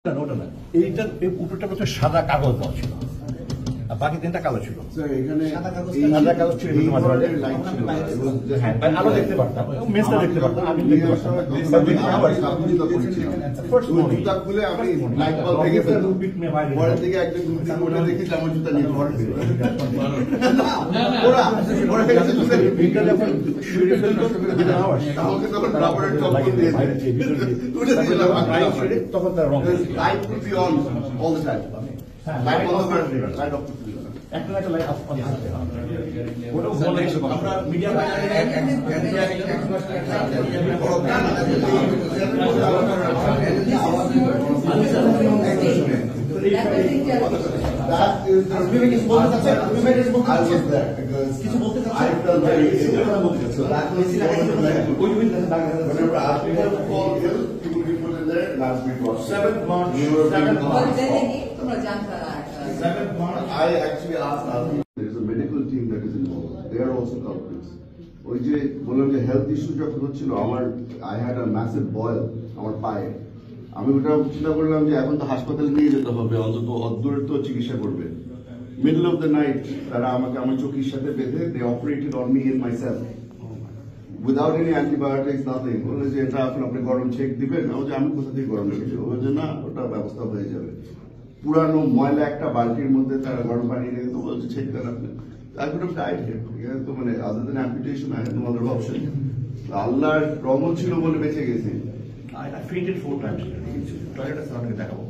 ওটা না, এইটার উপরটা প্রথমে সাদা কাগজ দেওয়া ছিল, বাকি তিনটা কালো ছিল। সাদা কাগজ ছিল, আলো দেখতে পারতাম, মেসটা দেখতে পারতাম, আমি দেখতে পারতাম। তখন তার রং light will be on all the time. Light on the front, light off the একটা একটা লাইট অফ করতে হবে। ওটাও বলে আমরা media that is the I was there because I felt very ill. So that was whenever I fall ill, people will be put in there. Last week was 7th March. 7th March. I actually asked there is a medical team that is involved. They are also culprits. ওই যে বললাম যে health issue যখন হচ্ছিল, আমার I had a massive boil আমার পায়ে। আমি ওটা চিন্তা করলাম যে এখন তো হাসপাতালে নিয়ে যেতে হবে, অন্তত অদ্দূর তো চিকিৎসা করবে। মিডল অফ দ্য নাইট তারা আমাকে আমার চোখের সাথে বেঁধে they operated on me and myself without any antibiotics, nothing. বললে যে এটা এখন আপনি গরম ছেক দিবেন, ও যে আমি কোথা থেকে গরম ছেক দেবো, যে না ওটা ব্যবস্থা হয়ে যাবে। পুরানো ময়লা একটা বালতির মধ্যে তারা গরম পানি নিয়ে তো বলছে ছেক দেন আপনি। I could have died here. তো মানে other than amputation I had no other option. আল্লাহর রহমত ছিল বলে বেঁচে গেছি। I fainted 4 times. টয়লেটে সামনে দেখাবো।